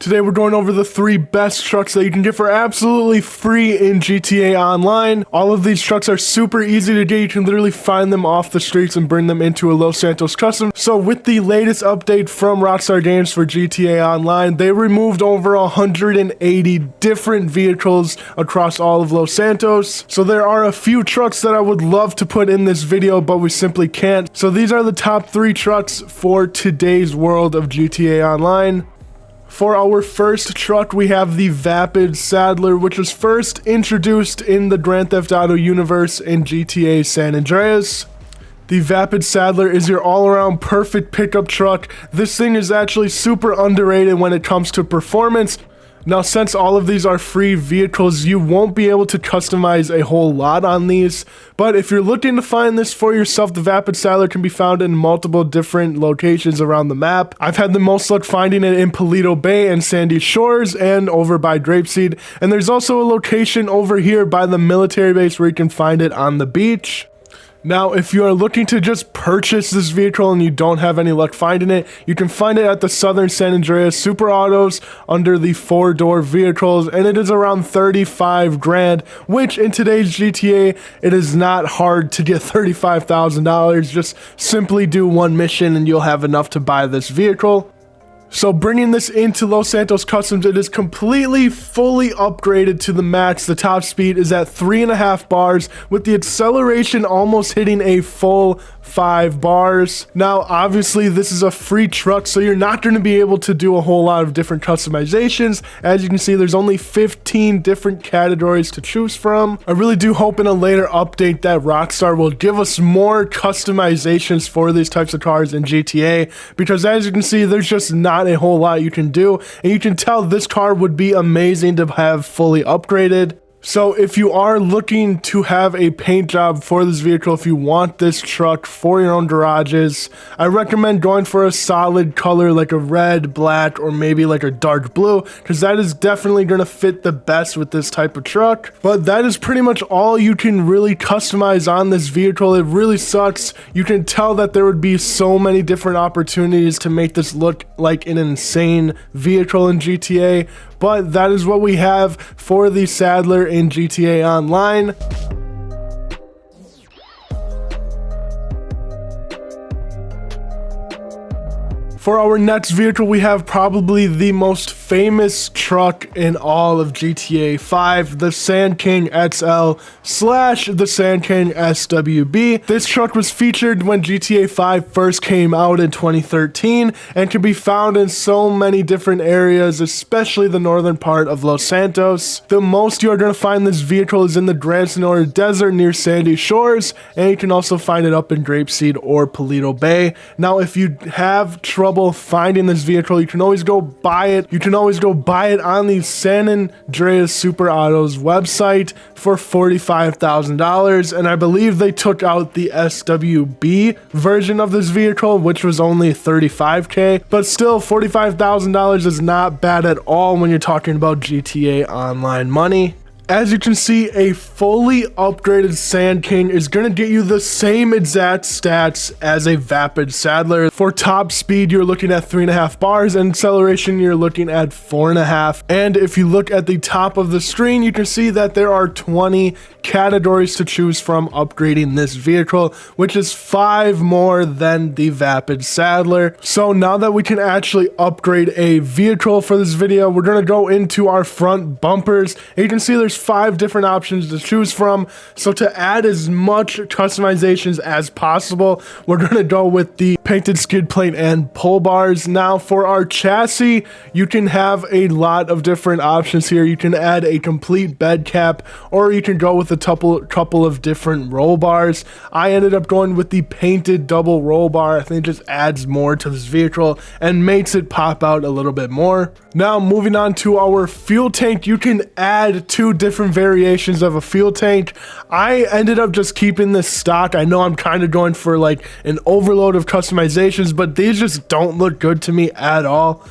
Today we're going over the 3 best trucks that you can get for absolutely free in GTA Online. All of these trucks are super easy to get. You can literally find them off the streets and bring them into a Los Santos custom. So with the latest update from Rockstar Games for GTA Online, they removed over 180 different vehicles across all of Los Santos. So there are a few trucks that I would love to put in this video, but we simply can't. So these are the top 3 trucks for today's world of GTA Online. For our first truck, we have the Vapid Saddler, which was first introduced in the Grand Theft Auto universe in GTA San Andreas. The Vapid Saddler is your all-around perfect pickup truck. This thing is actually super underrated when it comes to performance. Now, since all of these are free vehicles, you won't be able to customize a whole lot on these. But if you're looking to find this for yourself, the Vapid Saddler can be found in multiple different locations around the map. I've had the most luck finding it in Paleto Bay and Sandy Shores and over by Grapeseed. And there's also a location over here by the military base where you can find it on the beach. Now, if you are looking to just purchase this vehicle and you don't have any luck finding it, you can find it at the Southern San Andreas Super Autos under the 4-door vehicles, and it is around 35 grand, which in today's GTA, it is not hard to get $35,000. Just simply do one mission and you'll have enough to buy this vehicle. So bringing this into Los Santos Customs, it is completely fully upgraded to the max. The top speed is at 3.5 bars with the acceleration almost hitting a full 5 bars. Now, obviously this is a free truck, so you're not going to be able to do a whole lot of different customizations. As you can see, there's only 15 different categories to choose from. I really do hope in a later update that Rockstar will give us more customizations for these types of cars in GTA, because as you can see, there's just not a whole lot you can do, and you can tell this car would be amazing to have fully upgraded. So if you are looking to have a paint job for this vehicle, if you want this truck for your own garages, I recommend going for a solid color like a red, black, or maybe like a dark blue, because that is definitely going to fit the best with this type of truck. But that is pretty much all you can really customize on this vehicle. It really sucks. You can tell that there would be so many different opportunities to make this look like an insane vehicle in GTA, but that is what we have for the Saddler in GTA Online. For our next vehicle, we have probably the most famous truck in all of GTA 5, the Sand King XL / the Sand King SWB. This truck was featured when GTA 5 first came out in 2013 and can be found in so many different areas, especially the northern part of Los Santos. The most you are going to find this vehicle is in the Grand Senora Desert near Sandy Shores, and you can also find it up in Grapeseed or Paleto Bay. Now, if you have trouble finding this vehicle, you can always go buy it. You can always go buy it on the San Andreas Super Autos website for $45,000, and I believe they took out the SWB version of this vehicle, which was only $35K, but still $45,000 is not bad at all when you're talking about GTA Online money. As you can see, a fully upgraded Sand King is going to get you the same exact stats as a Vapid Saddler. For top speed, you're looking at 3.5 bars, and acceleration, you're looking at 4.5. And if you look at the top of the screen, you can see that there are 20 categories to choose from upgrading this vehicle, which is 5 more than the Vapid Saddler. So now that we can actually upgrade a vehicle for this video, we're going to go into our front bumpers. And you can see there's 5 different options to choose from. So to add as much customizations as possible, we're going to go with the painted skid plate and pull bars. Now for our chassis, you can have a lot of different options here. You can add a complete bed cap, or you can go with a couple of different roll bars. I ended up going with the painted double roll bar. I think it just adds more to this vehicle and makes it pop out a little bit more. Now moving on to our fuel tank, you can add 2 different variations of a fuel tank. I ended up just keeping this stock. I know I'm kind of going for like an overload of customizations, but these just don't look good to me at all.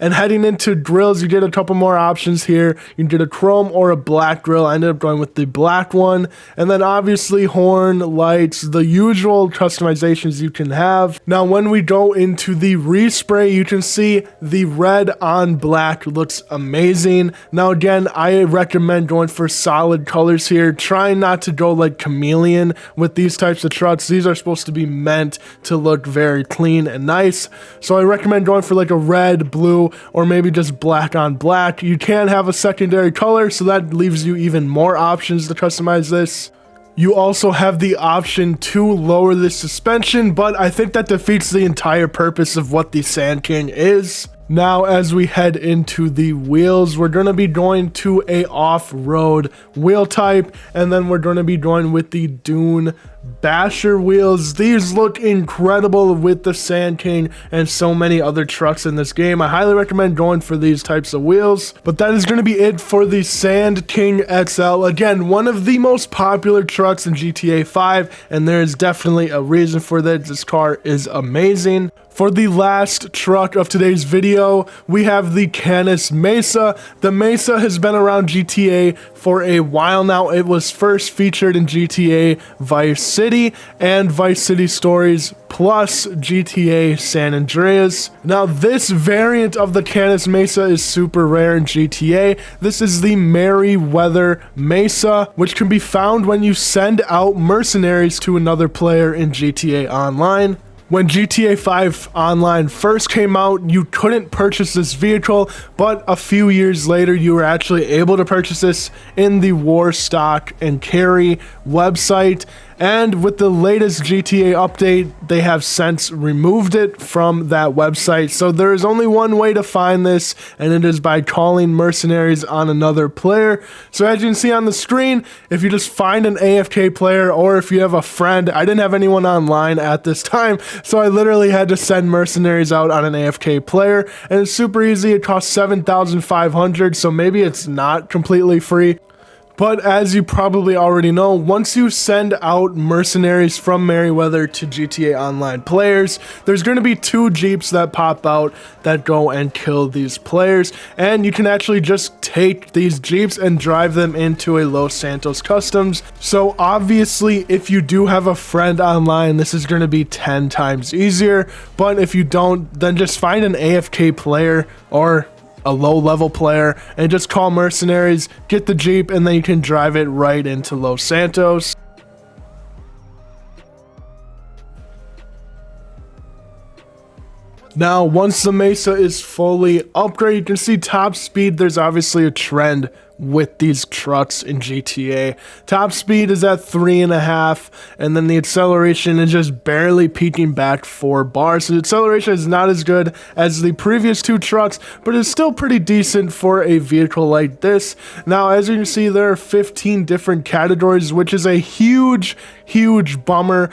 And heading into grills, you get a couple more options here. You can get a chrome or a black grill. I ended up going with the black one. And then obviously horn, lights, the usual customizations you can have. Now when we go into the respray, you can see the red on black looks amazing. Now again, I recommend going for solid colors here. Trying not to go like chameleon with these types of trucks. These are supposed to be meant to look very clean and nice. So I recommend going for like a red, blue, or maybe just black on black. You can have a secondary color, so that leaves you even more options to customize this. You also have the option to lower the suspension, but I think that defeats the entire purpose of what the Sand King is. Now, as we head into the wheels, we're going to be going to a off-road wheel type, and then we're going to be going with the Dune Basher wheels. These look incredible with the Sand King and so many other trucks in this game. I highly recommend going for these types of wheels. But that is going to be it for the Sand King XL. Again, one of the most popular trucks in GTA 5, and there is definitely a reason for that. This car is amazing. For the last truck of today's video, we have the Canis Mesa. The Mesa has been around GTA for a while now. It was first featured in GTA Vice City and Vice City Stories plus GTA San Andreas. Now this variant of the Canis Mesa is super rare in GTA. This is the Merryweather Mesa, which can be found when you send out mercenaries to another player in GTA Online. When GTA 5 Online first came out, you couldn't purchase this vehicle, but a few years later, you were actually able to purchase this in the War Stock and Carry website. And with the latest GTA update, they have since removed it from that website. So there is only one way to find this, and it is by calling mercenaries on another player. So as you can see on the screen, if you just find an AFK player, or if you have a friend, I didn't have anyone online at this time, so I literally had to send mercenaries out on an AFK player, and it's super easy. It costs 7,500, so maybe it's not completely free. But as you probably already know, once you send out mercenaries from Merryweather to GTA Online players, there's going to be 2 Jeeps that pop out that go and kill these players. And you can actually just take these Jeeps and drive them into a Los Santos Customs. So obviously, if you do have a friend online, this is going to be 10 times easier. But if you don't, then just find an AFK player or a low-level player and just call mercenaries, get the Jeep, and then you can drive it right into Los Santos. Now, once the Mesa is fully upgraded, you can see top speed. There's obviously a trend with these trucks in GTA. Top speed is at 3.5, and then the acceleration is just barely peaking back 4 bars. So the acceleration is not as good as the previous 2 trucks, but it's still pretty decent for a vehicle like this. Now, as you can see, there are 15 different categories, which is a huge bummer.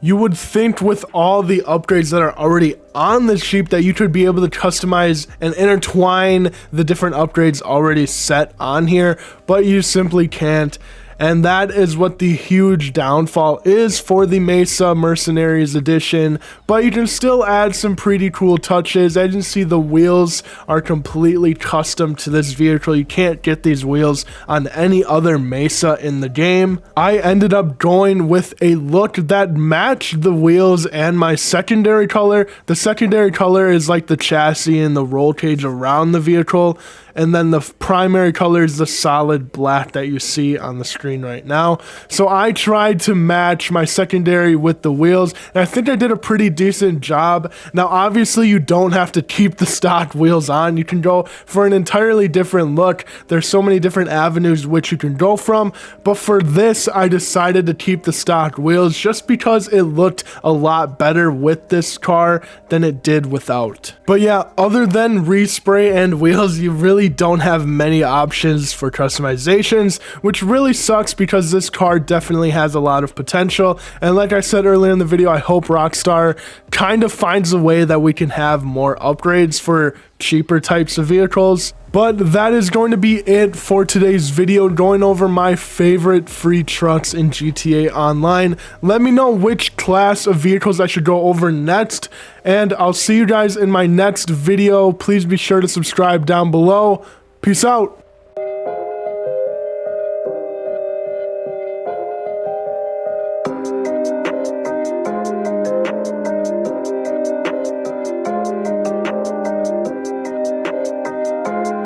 You would think with all the upgrades that are already on this Jeep that you could be able to customize and intertwine the different upgrades already set on here, but you simply can't. And that is what the huge downfall is for the Mesa Mercenaries Edition. But you can still add some pretty cool touches. As you can see, the wheels are completely custom to this vehicle. You can't get these wheels on any other Mesa in the game. I ended up going with a look that matched the wheels and my secondary color. The secondary color is like the chassis and the roll cage around the vehicle. And then the primary color is the solid black that you see on the screen right now. So I tried to match my secondary with the wheels, and I think I did a pretty decent job. Now, obviously, you don't have to keep the stock wheels on. You can go for an entirely different look. There's so many different avenues which you can go from. But for this, I decided to keep the stock wheels just because it looked a lot better with this car than it did without. But yeah, other than respray and wheels, you really don't have many options for customizations, which really sucks because this car definitely has a lot of potential. And like I said earlier in the video, I hope Rockstar kind of finds a way that we can have more upgrades for cheaper types of vehicles. But that is going to be it for today's video, going over my favorite free trucks in GTA Online. Let me know which class of vehicles I should go over next, and I'll see you guys in my next video. Please be sure to subscribe down below. Peace out.